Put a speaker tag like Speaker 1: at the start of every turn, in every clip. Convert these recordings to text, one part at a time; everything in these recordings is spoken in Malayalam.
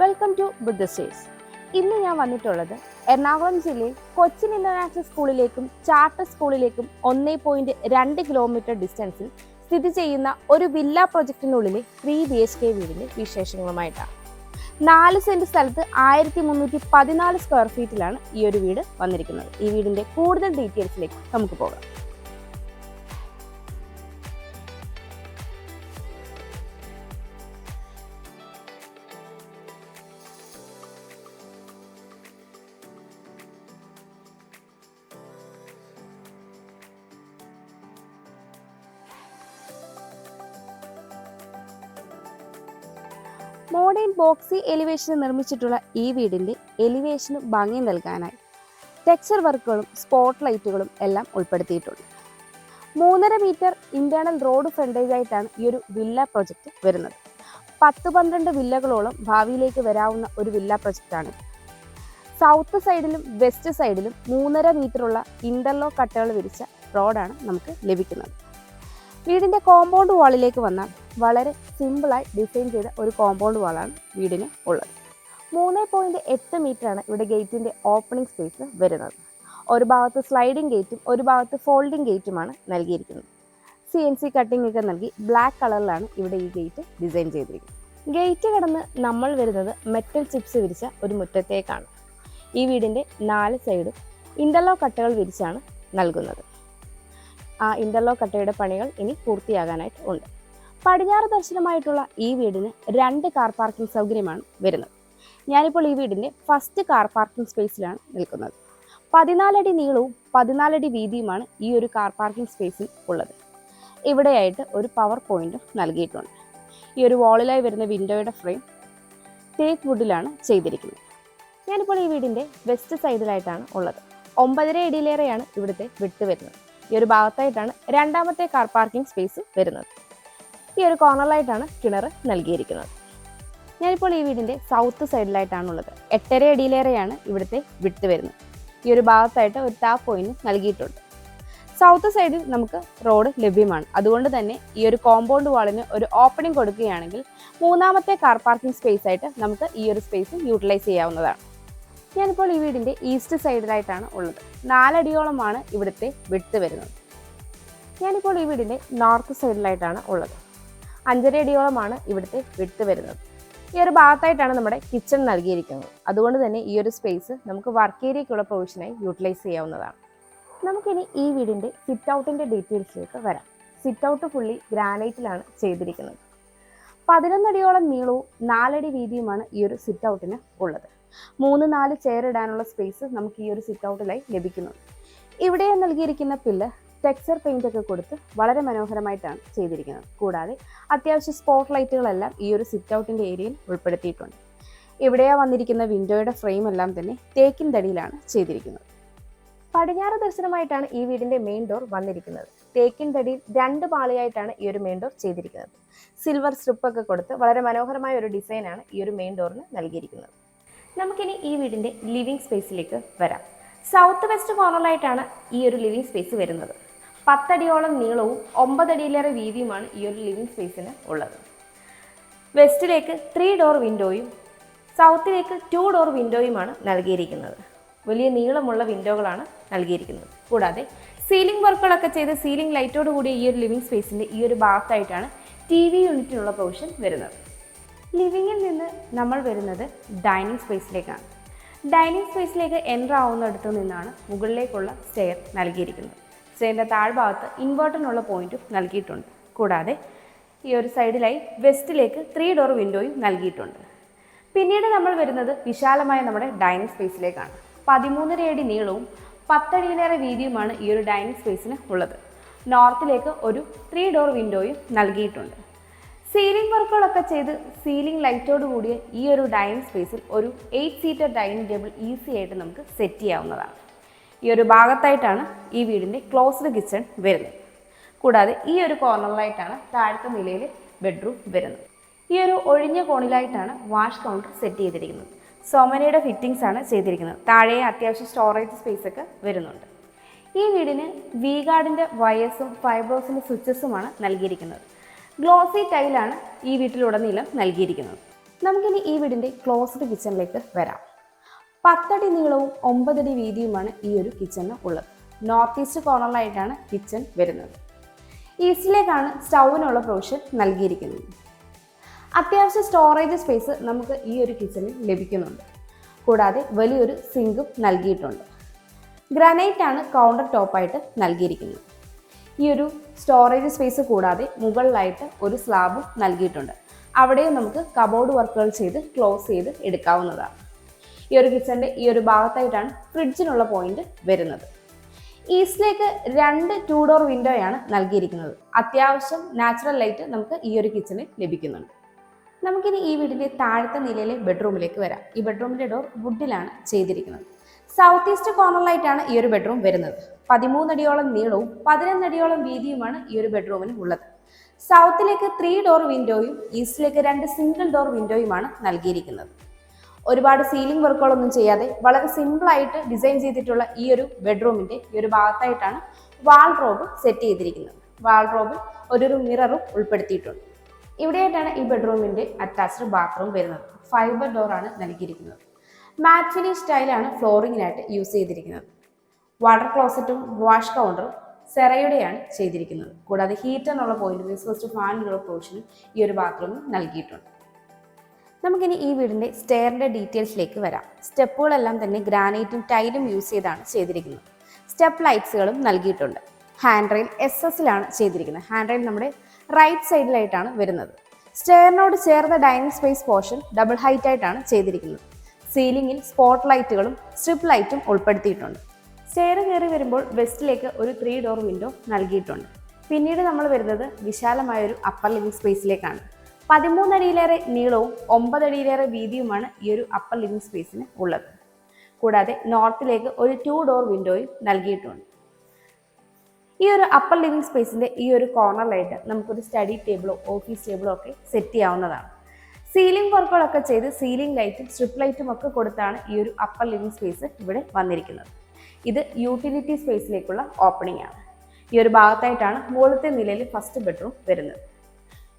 Speaker 1: Welcome to ബുദ്ധസ്റ്റേഴ്സ്. ഇന്ന് ഞാൻ വന്നിട്ടുള്ളത് എറണാകുളം ജില്ലയിൽ കൊച്ചിൻ ഇന്റർനാഷണൽ സ്കൂളിലേക്കും ചാർട്ടർ സ്കൂളിലേക്കും 1.2 കിലോമീറ്റർ ഡിസ്റ്റൻസിൽ സ്ഥിതി ചെയ്യുന്ന ഒരു വില്ല പ്രൊജക്ടിനുള്ളിലെ 3 BHK വീടിന്റെ വിശേഷങ്ങളുമായിട്ടാണ്. 4 സെന്റ് സ്ഥലത്ത് 1314 സ്ക്വയർ ഫീറ്റിലാണ് ഈ ഒരു വീട് വന്നിരിക്കുന്നത്. ഈ വീടിന്റെ കൂടുതൽ ഡീറ്റെയിൽസിലേക്ക് നമുക്ക് പോകാം. മോഡേൺ ബോക്സി എലിവേഷന് നിർമ്മിച്ചിട്ടുള്ള ഈ വീടിന്റെ എലിവേഷന് ഭംഗി നൽകാനായി ടെക്സ്ചർ വർക്കുകളും സ്പോട്ട് ലൈറ്റുകളും എല്ലാം ഉൾപ്പെടുത്തിയിട്ടുണ്ട്. 3.5 മീറ്റർ ഇന്റേണൽ റോഡ് ഫ്രണ്ടേജ് ആയിട്ടാണ് ഈ ഒരു വില്ല പ്രൊജക്ട് വരുന്നത്. 10-12 വില്ലകളോളം ഭാവിയിലേക്ക് വരാവുന്ന ഒരു വില്ല പ്രൊജക്റ്റാണ്. സൗത്ത് സൈഡിലും വെസ്റ്റ് സൈഡിലും 3.5 മീറ്ററുള്ള ഇന്റർലോക്ക് കട്ടകൾ വിരിച്ച റോഡാണ് നമുക്ക് ലഭിക്കുന്നത്. വീടിന്റെ കോമ്പൗണ്ട് വാളിലേക്ക് വന്നാൽ വളരെ സിമ്പിളായി ഡിസൈൻ ചെയ്ത ഒരു കോമ്പൗണ്ട് വാളാണ് വീടിന് ഉള്ളത്. 3.8 മീറ്ററാണ് ഇവിടെ ഗേറ്റിന്റെ ഓപ്പണിംഗ് സ്പേസ് വരുന്നത്. ഒരു ഭാഗത്ത് സ്ലൈഡിംഗ് ഗേറ്റും ഒരു ഭാഗത്ത് ഫോൾഡിംഗ് ഗേറ്റുമാണ് നൽകിയിരിക്കുന്നത്. CNC കട്ടിംഗ് ഒക്കെ നൽകി ബ്ലാക്ക് കളറിലാണ് ഇവിടെ ഈ ഗേറ്റ് ഡിസൈൻ ചെയ്തിരിക്കുന്നത്. ഗേറ്റ് കടന്ന് നമ്മൾ വരുന്നത് മെറ്റൽ ചിപ്സ് വിരിച്ച ഒരു മുറ്റത്തേക്കാണ്. ഈ വീടിന്റെ 4 സൈഡും ഇന്റർലോക്ക് കട്ടകൾ വിരിച്ചാണ് നൽകുന്നത്. ആ ഇന്റർലോക്ക് കട്ടയുടെ പണികൾ ഇനി പൂർത്തിയാകാനായിട്ട് ഉണ്ട്. പടിഞ്ഞാറ് ദർശനമായിട്ടുള്ള ഈ വീടിന് 2 കാർ പാർക്കിംഗ് സൗകര്യമാണ് വരുന്നത്. ഞാനിപ്പോൾ ഈ വീടിന്റെ ഫസ്റ്റ് കാർ പാർക്കിംഗ് സ്പേസിലാണ് നിൽക്കുന്നത്. 14 അടി നീളവും 14 അടി വീതിയുമാണ് ഈ ഒരു കാർ പാർക്കിംഗ് സ്പേസിൽ ഉള്ളത്. ഇവിടെയായിട്ട് ഒരു പവർ പോയിന്റും നൽകിയിട്ടുണ്ട്. ഈ ഒരു വാളിലായി വരുന്ന വിൻഡോയുടെ ഫ്രെയിം തേക്ക് വുഡിലാണ് ചെയ്തിരിക്കുന്നത്. ഞാനിപ്പോൾ ഈ വീടിന്റെ വെസ്റ്റ് സൈഡിലായിട്ടാണ് ഉള്ളത്. 9.5 അടിയിലേറെയാണ് ഇവിടുത്തെ വിട്ട് വരുന്നത്. ഈ ഒരു ഭാഗത്തായിട്ടാണ് രണ്ടാമത്തെ കാർ പാർക്കിംഗ് സ്പേസ് വരുന്നത്. ഈ ഒരു കോർണറിലായിട്ടാണ് കിണർ നൽകിയിരിക്കുന്നത്. ഞാനിപ്പോൾ ഈ വീടിന്റെ സൗത്ത് സൈഡിലായിട്ടാണുള്ളത്. 8.5 അടിയിലേറെയാണ് ഇവിടുത്തെ വിട്ട് വരുന്നത്. ഈ ഒരു ഭാഗത്തായിട്ട് ഒരു ടാപ്പ് പോയിന്റ് നൽകിയിട്ടുണ്ട്. സൗത്ത് സൈഡിൽ നമുക്ക് റോഡ് ലഭ്യമാണ്. അതുകൊണ്ട് തന്നെ ഈ ഒരു കോമ്പൗണ്ട് വാളിന് ഒരു ഓപ്പണിംഗ് കൊടുക്കുകയാണെങ്കിൽ 3ാമത്തെ കാർ പാർക്കിംഗ് സ്പേസ് ആയിട്ട് നമുക്ക് ഈ ഒരു സ്പേസ് യൂട്ടിലൈസ് ചെയ്യാവുന്നതാണ്. ഞാനിപ്പോൾ ഈ വീടിന്റെ ഈസ്റ്റ് സൈഡിലായിട്ടാണ് ഉള്ളത്. 4 അടിയോളമാണ് ഇവിടുത്തെ വിട്ട് വരുന്നത്. ഞാനിപ്പോൾ ഈ വീടിന്റെ നോർത്ത് സൈഡിലായിട്ടാണ് ഉള്ളത്. 5.5 അടിയോളമാണ് ഇവിടുത്തെ വിട്ട് വരുന്നത്. ഈ ഒരു ഭാഗത്തായിട്ടാണ് നമ്മുടെ കിച്ചൺ നൽകിയിരിക്കുന്നത്. അതുകൊണ്ട് തന്നെ ഈ ഒരു സ്പേസ് നമുക്ക് വർക്ക് ഏരിയയ്ക്കുള്ള പ്രൊവിഷനായി യൂട്ടിലൈസ് ചെയ്യാവുന്നതാണ്. നമുക്കിനി ഈ വീടിന്റെ സിറ്റ് ഔട്ടിന്റെ ഡീറ്റെയിൽസിലേക്ക് വരാം. സിറ്റ് ഔട്ട് ഫുള്ളി ഗ്രാനൈറ്റിലാണ് ചെയ്തിരിക്കുന്നത്. 11 അടിയോളം നീളവും 4 അടി വീതിയുമാണ് ഈ ഒരു സിറ്റ് ഔട്ടിന് ഉള്ളത്. 3-4 ചെയർ ഇടാനുള്ള സ്പേസ് നമുക്ക് ഈ ഒരു സിറ്റ് ഔട്ടിലായി ലഭിക്കുന്നു. ഇവിടെ നൽകിയിരിക്കുന്ന പില്ലർ ടെക്സ്ചർ പെയിന്റ് ഒക്കെ കൊടുത്ത് വളരെ മനോഹരമായിട്ടാണ് ചെയ്തിരിക്കുന്നത്. കൂടാതെ അത്യാവശ്യം സ്പോട്ട് ലൈറ്റുകളെല്ലാം ഈ ഒരു സിറ്റ് ഔട്ടിന്റെ ഏരിയയിൽ ഉൾപ്പെടുത്തിയിട്ടുണ്ട്. ഇവിടെയാ വന്നിരിക്കുന്ന വിൻഡോയുടെ ഫ്രെയിം എല്ലാം തന്നെ തേക്കിൻ തടിയിലാണ് ചെയ്തിരിക്കുന്നത്. പടിഞ്ഞാറ് ദർശനമായിട്ടാണ് ഈ വീടിന്റെ മെയിൻ ഡോർ വന്നിരിക്കുന്നത്. തേക്കിൻ തടിയിൽ 2 പാളിയായിട്ടാണ് ഈ ഒരു മെയിൻ ഡോർ ചെയ്തിരിക്കുന്നത്. സിൽവർ സ്ട്രിപ്പ് ഒക്കെ കൊടുത്ത് വളരെ മനോഹരമായ ഒരു ഡിസൈനാണ് ഈ ഒരു മെയിൻ ഡോറിന് നൽകിയിരിക്കുന്നത്. നമുക്കിനി ഈ വീടിന്റെ ലിവിംഗ് സ്പേസിലേക്ക് വരാം. സൗത്ത് വെസ്റ്റ് കോർണറിലായിട്ടാണ് ഈ ഒരു ലിവിംഗ് സ്പേസ് വരുന്നത്. 10 അടിയോളം നീളവും 9 അടിയിലേറെ വീതിയുമാണ് ഈ ഒരു ലിവിംഗ് സ്പേസിന് ഉള്ളത്. വെസ്റ്റിലേക്ക് 3 ഡോർ വിൻഡോയും സൗത്തിലേക്ക് 2 ഡോർ വിൻഡോയുമാണ് നൽകിയിരിക്കുന്നത്. വലിയ നീളമുള്ള വിൻഡോകളാണ് നൽകിയിരിക്കുന്നത്. കൂടാതെ സീലിംഗ് വർക്കുകളൊക്കെ ചെയ്ത് സീലിംഗ് ലൈറ്റോട് കൂടിയ ഈ ഒരു ലിവിംഗ് സ്പേസിന്റെ ഈ ഒരു ഭാഗത്തായിട്ടാണ് TV യൂണിറ്റിനുള്ള പ്രൊവിഷൻ വരുന്നത്. ലിവിങ്ങിൽ നിന്ന് നമ്മൾ വരുന്നത് ഡൈനിങ് സ്പേസിലേക്കാണ്. ഡൈനിങ് സ്പേസിലേക്ക് എൻ്റർ ആവുന്നിടത്തു നിന്നാണ് മുകളിലേക്കുള്ള സ്റ്റെയർ നൽകിയിരിക്കുന്നത്. സ്റ്റെയറിൻ്റെ താഴ്ഭാഗത്ത് ഇൻവേർട്ടറിനുള്ള പോയിന്റും നൽകിയിട്ടുണ്ട്. കൂടാതെ ഈ ഒരു സൈഡിലായി വെസ്റ്റിലേക്ക് 3 ഡോർ വിൻഡോയും നൽകിയിട്ടുണ്ട്. പിന്നീട് നമ്മൾ വരുന്നത് വിശാലമായ നമ്മുടെ ഡൈനിങ് സ്പേസിലേക്കാണ്. 13.5 അടി നീളവും 10 അടിയിലേറെ വീതിയുമാണ് ഈ ഒരു ഡൈനിങ് സ്പേസിന് ഉള്ളത്. നോർത്തിലേക്ക് ഒരു 3 ഡോർ വിൻഡോയും നൽകിയിട്ടുണ്ട്. സീലിംഗ് വർക്കുകളൊക്കെ ചെയ്ത് സീലിംഗ് ലൈറ്റോട് കൂടിയ ഈ ഒരു ഡൈനിങ് സ്പേസിൽ ഒരു 8 സീറ്റർ ഡൈനിങ് ടേബിൾ ഈസി ആയിട്ട് നമുക്ക് സെറ്റ് ചെയ്യാവുന്നതാണ്. ഈ ഒരു ഭാഗത്തായിട്ടാണ് ഈ വീടിൻ്റെ ക്ലോസ്ഡ് കിച്ചൺ വരുന്നത്. കൂടാതെ ഈ ഒരു കോർണറിലായിട്ടാണ് താഴത്തെ നിലയിൽ ബെഡ്റൂം വരുന്നത്. ഈ ഒരു ഒഴിഞ്ഞ കോണിലായിട്ടാണ് വാഷ് കൗണ്ടർ സെറ്റ് ചെയ്തിരിക്കുന്നത്. സോമനയുടെ ഫിറ്റിംഗ്സ് ആണ് ചെയ്തിരിക്കുന്നത്. താഴെ അത്യാവശ്യം സ്റ്റോറേജ് സ്പേസ് ഒക്കെ വരുന്നുണ്ട്. ഈ വീടിന് വി ഗാർഡിൻ്റെ വയേഴ്സും ഫൈബേഴ്സിൻ്റെ സ്വിച്ചസുമാണ് നൽകിയിരിക്കുന്നത്. ഗ്ലോസി ടൈലാണ് ഈ വീട്ടിലുടനീളം നൽകിയിരിക്കുന്നത്. നമുക്കിനി ഈ വീടിൻ്റെ ക്ലോസ്ഡ് കിച്ചണിലേക്ക് വരാം. 10 അടി നീളവും 9 അടി വീതിയുമാണ് ഈ ഒരു കിച്ചണിന് ഉള്ളത്. നോർത്ത് ഈസ്റ്റ് കോർണറിലായിട്ടാണ് കിച്ചൺ വരുന്നത്. ഈസ്റ്റിലേക്കാണ് സ്റ്റൗവിനുള്ള പ്രൊവിഷൻ നൽകിയിരിക്കുന്നത്. അത്യാവശ്യം സ്റ്റോറേജ് സ്പേസ് നമുക്ക് ഈ ഒരു കിച്ചണിൽ ലഭിക്കുന്നുണ്ട്. കൂടാതെ വലിയൊരു സിങ്കും നൽകിയിട്ടുണ്ട്. ഗ്രാനൈറ്റ് ആണ് കൗണ്ടർ ടോപ്പായിട്ട് നൽകിയിരിക്കുന്നത്. ഈ ഒരു സ്റ്റോറേജ് സ്പേസ് കൂടാതെ മുകളിലായിട്ട് ഒരു സ്ലാബും നൽകിയിട്ടുണ്ട്. അവിടെയും നമുക്ക് കബോർഡ് വർക്കുകൾ ചെയ്ത് ക്ലോസ് ചെയ്ത് എടുക്കാവുന്നതാണ്. ഈ ഒരു കിച്ചണിൻ്റെ ഈ ഒരു ഭാഗത്തായിട്ടാണ് ഫ്രിഡ്ജിനുള്ള പോയിന്റ് വരുന്നത്. ഈസ്റ്റിലേക്ക് 2 2 ഡോർ വിൻഡോയാണ് നൽകിയിരിക്കുന്നത്. അത്യാവശ്യം നാച്ചുറൽ ലൈറ്റ് നമുക്ക് ഈ ഒരു കിച്ചണിൽ ലഭിക്കുന്നുണ്ട്. നമുക്കിനി ഈ വീടിൻ്റെ താഴത്തെ നിലയിലെ ബെഡ്റൂമിലേക്ക് വരാം. ഈ ബെഡ്റൂമിൻ്റെ ഡോർ വുഡിലാണ് ചെയ്തിരിക്കുന്നത്. സൗത്ത് ഈസ്റ്റ് കോർണറിലായിട്ടാണ് ഈ ഒരു ബെഡ്റൂം വരുന്നത്. 13 അടിയോളം നീളവും 11 അടിയോളം വീതിയുമാണ് ഈ ഒരു ബെഡ്റൂമിന് ഉള്ളത്. സൗത്തിലേക്ക് 3 ഡോർ വിൻഡോയും ഈസ്റ്റിലേക്ക് 2 സിംഗിൾ ഡോർ വിൻഡോയുമാണ് നൽകിയിരിക്കുന്നത്. ഒരുപാട് സീലിംഗ് വർക്കുകളൊന്നും ചെയ്യാതെ വളരെ സിമ്പിളായിട്ട് ഡിസൈൻ ചെയ്തിട്ടുള്ള ഈ ഒരു ബെഡ്റൂമിൻ്റെ ഈ ഒരു ഭാഗത്തായിട്ടാണ് വാൾഡ്രോബ് സെറ്റ് ചെയ്തിരിക്കുന്നത്. വാൾഡ്രോബിൽ ഒരു മിററും ഉൾപ്പെടുത്തിയിട്ടുണ്ട്. ഇവിടെയായിട്ടാണ് ഈ ബെഡ്റൂമിൻ്റെ അറ്റാച്ച്ഡ് ബാത്റൂം വരുന്നത്. ഫൈബർ ഡോറാണ് നൽകിയിരിക്കുന്നത്. മാറ്റ് ഫിനിഷ് സ്റ്റൈലാണ് ഫ്ലോറിങ്ങിനായിട്ട് യൂസ് ചെയ്തിരിക്കുന്നത്. വാട്ടർ ക്ലോസറ്റും വാഷ് കൗണ്ടറും സെറയുടെയാണ് ചെയ്തിരിക്കുന്നത്. കൂടാതെ ഹീറ്ററിനുള്ള പോയിന്റും എക്സ്ഹോസ്റ്റ് ഫാനിനുള്ള പ്രൊവിഷനും ഈ ഒരു ബാത്റൂമിൽ നൽകിയിട്ടുണ്ട്. നമുക്കിനി ഈ വീടിൻ്റെ സ്റ്റെയറിൻ്റെ ഡീറ്റെയിൽസിലേക്ക് വരാം. സ്റ്റെപ്പുകളെല്ലാം തന്നെ ഗ്രാനൈറ്റും ടൈലും യൂസ് ചെയ്താണ് ചെയ്തിരിക്കുന്നത്. സ്റ്റെപ്പ് ലൈറ്റ്സുകളും നൽകിയിട്ടുണ്ട്. ഹാൻഡ് റെയിൽ SS-ലാണ് ചെയ്തിരിക്കുന്നത്. ഹാൻഡ് റെയിൽ നമ്മുടെ റൈറ്റ് സൈഡിലായിട്ടാണ് വരുന്നത്. സ്റ്റെയറിനോട് ചേർന്ന dining space portion double height ആയിട്ടാണ് ചെയ്തിരിക്കുന്നത്. സീലിംഗിൽ സ്പോട്ട് ലൈറ്റുകളും സ്ട്രിപ്പ് ലൈറ്റും ഉൾപ്പെടുത്തിയിട്ടുണ്ട്. സ്റ്റെയർ കയറി വരുമ്പോൾ വെസ്റ്റിലേക്ക് ഒരു 3 ഡോർ വിൻഡോ നൽകിയിട്ടുണ്ട്. പിന്നീട് നമ്മൾ വരുന്നത് വിശാലമായൊരു അപ്പർ ലിവിംഗ് സ്പേസിലേക്കാണ്. 13 അടിയിലേറെ നീളവും 9 അടിയിലേറെ വീതിയുമാണ് ഈ ഒരു അപ്പർ ലിവിംഗ് സ്പേസിന് ഉള്ളത്. കൂടാതെ നോർത്തിലേക്ക് ഒരു 2 ഡോർ വിൻഡോയും നൽകിയിട്ടുണ്ട്. ഈ ഒരു അപ്പർ ലിവിംഗ് സ്പേസിൻ്റെ ഈ ഒരു കോർണറിലായിട്ട് നമുക്കൊരു സ്റ്റഡി ടേബിളോ ഓഫീസ് ടേബിളോ ഒക്കെ സെറ്റ് ചെയ്യാവുന്നതാണ്. സീലിംഗ് വർക്കുകളൊക്കെ ചെയ്ത് സീലിംഗ് ലൈറ്റും സ്ട്രിപ്പ് ലൈറ്റും ഒക്കെ കൊടുത്താണ് ഈ ഒരു അപ്പർ ലിവിംഗ് സ്പേസ് ഇവിടെ വന്നിരിക്കുന്നത്. ഇത് യൂട്ടിലിറ്റി സ്പേസിലേക്കുള്ള ഓപ്പണിംഗ് ആണ്. ഈ ഒരു ഭാഗത്തായിട്ടാണ് മുകളിലത്തെ നിലയിൽ ഫസ്റ്റ് ബെഡ്റൂം വരുന്നത്.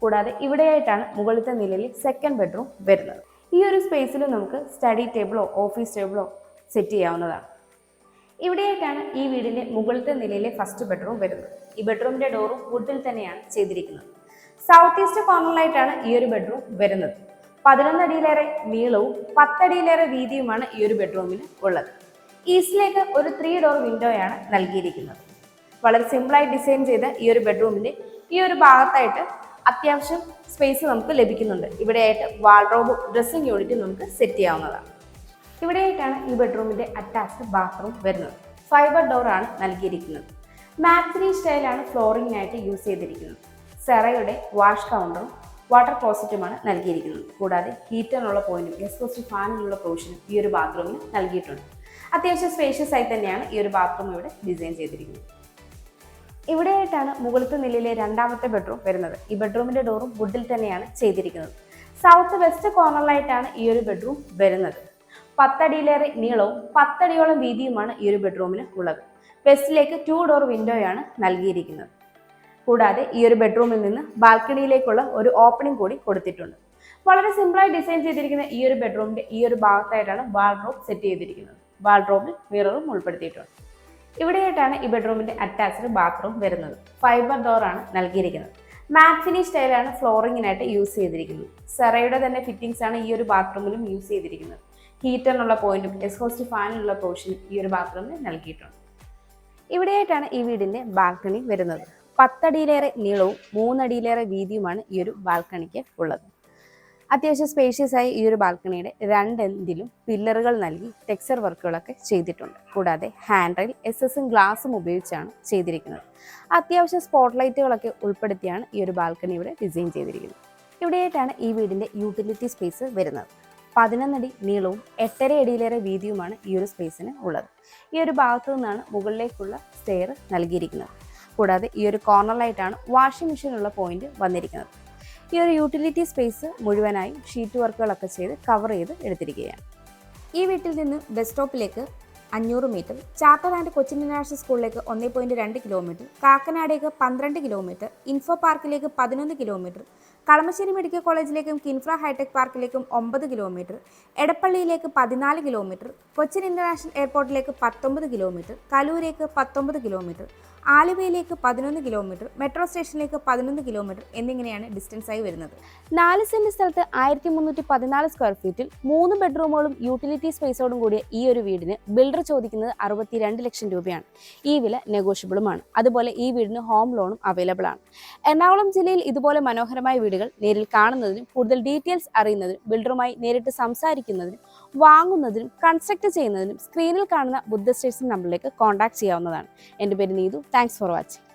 Speaker 1: കൂടാതെ ഇവിടെയായിട്ടാണ് മുകളിലത്തെ നിലയിൽ സെക്കൻഡ് ബെഡ്റൂം വരുന്നത്. ഈ ഒരു സ്പേസിൽ നമുക്ക് സ്റ്റഡി ടേബിളോ ഓഫീസ് ടേബിളോ സെറ്റ് ചെയ്യാവുന്നതാണ്. ഇവിടെയായിട്ടാണ് ഈ വീടിൻ്റെ മുകളിലത്തെ നിലയിലെ ഫസ്റ്റ് ബെഡ്റൂം വരുന്നത്. ഈ ബെഡ്റൂമിൻ്റെ ഡോറും വുഡിൽ തന്നെയാണ് ചെയ്തിരിക്കുന്നത്. സൗത്ത് ഈസ്റ്റ് കോർണറിലായിട്ടാണ് ഈ ഒരു ബെഡ്റൂം വരുന്നത്. 11 അടിയിലേറെ നീളവും 10 അടിയിലേറെ വീതിയുമാണ് ഈ ഒരു ബെഡ്റൂമിന് ഉള്ളത്. ഈസ്റ്റിലേക്ക് ഒരു 3 ഡോർ വിൻഡോയാണ് നൽകിയിരിക്കുന്നത്. വളരെ സിമ്പിളായി ഡിസൈൻ ചെയ്ത ഈ ഒരു ബെഡ്റൂമിൻ്റെ ഈ ഒരു ഭാഗത്തായിട്ട് അത്യാവശ്യം സ്പേസ് നമുക്ക് ലഭിക്കുന്നുണ്ട്. ഇവിടെയായിട്ട് വാൾഡ്രോബും ഡ്രസ്സിംഗ് യൂണിറ്റും നമുക്ക് സെറ്റ് ചെയ്യാവുന്നതാണ്. ഇവിടെയായിട്ടാണ് ഈ ബെഡ്റൂമിൻ്റെ അറ്റാച്ച്ഡ് ബാത്റൂം വരുന്നത്. ഫൈബർ ഡോറാണ് നൽകിയിരിക്കുന്നത്. മാറ്റ് ഫിനിഷ് സ്റ്റൈലാണ് ഫ്ലോറിങ്ങിനായിട്ട് യൂസ് ചെയ്തിരിക്കുന്നത്. സെറയുടെ വാഷ് കൗണ്ടറും വാട്ടർ ക്ലോസറ്റുമാണ് നൽകിയിരിക്കുന്നത്. കൂടാതെ ഹീറ്ററിനുള്ള പോയിന്റും എക്സ്ഹോസ്റ്റ് ഫാനിനുള്ള പ്രൊവിഷനും ഈ ഒരു ബാത്റൂമിന് നൽകിയിട്ടുണ്ട്. അത്യാവശ്യം സ്പേഷ്യസ് ആയി തന്നെയാണ് ഈ ഒരു ബാത്റൂം ഇവിടെ ഡിസൈൻ ചെയ്തിരിക്കുന്നത്. ഇവിടെയായിട്ടാണ് മുകളിലത്തെ നിലയിലെ രണ്ടാമത്തെ ബെഡ്റൂം വരുന്നത്. ഈ ബെഡ്റൂമിൻ്റെ ഡോറും വുഡിൽ തന്നെയാണ് ചെയ്തിരിക്കുന്നത്. സൗത്ത് വെസ്റ്റ് കോർണറിലായിട്ടാണ് ഈ ഒരു ബെഡ്റൂം വരുന്നത്. 10 അടിയിലേറെ നീളവും 10 അടിയോളം വീതിയുമാണ് ഈ ഒരു ബെഡ്റൂമിന് ഉള്ളത്. വെസ്റ്റിലേക്ക് 2 ഡോർ വിൻഡോയാണ് നൽകിയിരിക്കുന്നത്. കൂടാതെ ഈ ഒരു ബെഡ്റൂമിൽ നിന്ന് ബാൽക്കണിയിലേക്കുള്ള ഒരു ഓപ്പണിംഗ് കൂടി കൊടുത്തിട്ടുണ്ട്. വളരെ സിമ്പിളായി ഡിസൈൻ ചെയ്തിരിക്കുന്ന ഈ ഒരു ബെഡ്റൂമിൻ്റെ ഈ ഒരു ഭാഗത്തായിട്ടാണ് വാൾഡ്രോബ് സെറ്റ് ചെയ്തിരിക്കുന്നത്. വാൾഡ്രോബിൽ മിററും ഉൾപ്പെടുത്തിയിട്ടുണ്ട്. ഇവിടെയായിട്ടാണ് ഈ ബെഡ്റൂമിൻ്റെ അറ്റാച്ച്ഡ് ബാത്റൂം വരുന്നത്. ഫൈബർ ഡോറാണ് നൽകിയിരിക്കുന്നത്. മാറ്റ് ഫിനിഷ് സ്റ്റൈലാണ് ഫ്ലോറിങ്ങിനായിട്ട് യൂസ് ചെയ്തിരിക്കുന്നത്. സെറയുടെ തന്നെ ഫിറ്റിംഗ്സ് ആണ് ഈ ഒരു ബാത്റൂമിലും യൂസ് ചെയ്തിരിക്കുന്നത്. ഹീറ്ററിനുള്ള പോയിന്റും എക്സ്ഹോസ്റ്റ് ഫാനിനുള്ള പ്രൊവിഷനും ഈ ഒരു ബാത്റൂമിൽ നൽകിയിട്ടുണ്ട്. ഇവിടെയായിട്ടാണ് ഈ വീടിൻ്റെ ബാൽക്കണി വരുന്നത്. 10 അടിയിലേറെ നീളവും 3 അടിയിലേറെ വീതിയുമാണ് ഈ ഒരു ബാൽക്കണിക്ക് ഉള്ളത്. അത്യാവശ്യം സ്പേഷ്യസ് ആയി ഈ ഒരു ബാൽക്കണിയുടെ 2 എൻഡിലും പില്ലറുകൾ നൽകി ടെക്സ്ചർ വർക്കുകളൊക്കെ ചെയ്തിട്ടുണ്ട്. കൂടാതെ ഹാൻഡ് റെയിൽ SS-ഉം ഗ്ലാസും ഉപയോഗിച്ചാണ് ചെയ്തിരിക്കുന്നത്. അത്യാവശ്യം സ്പോട്ട് ലൈറ്റുകളൊക്കെ ഉൾപ്പെടുത്തിയാണ് ഈ ഒരു ബാൽക്കണി ഇവിടെ ഡിസൈൻ ചെയ്തിരിക്കുന്നത്. ഇവിടെയായിട്ടാണ് ഈ വീടിൻ്റെ യൂട്ടിലിറ്റി സ്പേസ് വരുന്നത്. 11 അടി നീളവും 8.5 അടിയിലേറെ വീതിയുമാണ് ഈ ഒരു സ്പേസിന് ഉള്ളത്. ഈ ഒരു ഭാഗത്തു നിന്നാണ് മുകളിലേക്കുള്ള സ്റ്റെയർ നൽകിയിരിക്കുന്നത്. കൂടാതെ ഈ ഒരു കോർണറിലായിട്ടാണ് വാഷിംഗ് മെഷീനുള്ള പോയിന്റ് വന്നിരിക്കുന്നത്. ഈ ഒരു യൂട്ടിലിറ്റി സ്പേസ് മുഴുവനായും ഷീറ്റ് വർക്കുകളൊക്കെ ചെയ്ത് കവർ ചെയ്ത് എടുത്തിരിക്കുകയാണ്. ഈ വീട്ടിൽ നിന്ന് ബസ് സ്റ്റോപ്പിലേക്ക്
Speaker 2: 500 metre, charter and Cochin international സ്കൂളിലേക്ക് 1.2 കിലോമീറ്റർ, കാക്കനാടേക്ക് 12 കിലോമീറ്റർ, ഇൻഫോ പാർക്കിലേക്ക് 11 കിലോമീറ്റർ, കളമശ്ശേരി മെഡിക്കൽ കോളേജിലേക്കും കിൻഫ്ര ഹൈടെക് പാർക്കിലേക്കും 9 കിലോമീറ്റർ, എടപ്പള്ളിയിലേക്ക് 14 കിലോമീറ്റർ, കൊച്ചിൻ ഇന്റർനാഷണൽ എയർപോർട്ടിലേക്ക് 19 കിലോമീറ്റർ, കലൂരേക്ക് 19 കിലോമീറ്റർ, ആലുവയിലേക്ക് 11 കിലോമീറ്റർ, മെട്രോ സ്റ്റേഷനിലേക്ക് 11 കിലോമീറ്റർ എന്നിങ്ങനെയാണ് ഡിസ്റ്റൻസ് ആയി വരുന്നത്.
Speaker 1: 4 സെന്റ് സ്ഥലത്ത് 1314 സ്ക്വയർ ഫീറ്റിൽ 3 ബെഡ്റൂമുകളും യൂട്ടിലിറ്റി സ്പേസോടും കൂടിയ ഈ ഒരു വീടിന് ബിൽഡർ ചോദിക്കുന്നത് 62 ലക്ഷം രൂപയാണ്. ഈ വില നെഗോഷ്യബിളുമാണ്. അതുപോലെ ഈ വീടിന് ഹോം ലോണും അവൈലബിൾ ആണ്. എറണാകുളം ജില്ലയിൽ ഇതുപോലെ മനോഹരമായ വീടുകൾ നേരിൽ കാണുന്നതിനും കൂടുതൽ ഡീറ്റെയിൽസ് അറിയുന്നതിനും ബിൽഡറുമായി നേരിട്ട് സംസാരിക്കുന്നതിനും വാങ്ങുന്നതിനും കൺസ്ട്രക്ട് ചെയ്യുന്നതിനും സ്ക്രീനിൽ കാണുന്ന ബുദ്ധ സ്റ്റേഷൻ നമ്പറിലേക്ക് കോൺടാക്ട് ചെയ്യാവുന്നതാണ്. എൻ്റെ പേര് നീതു. Thanks for watching.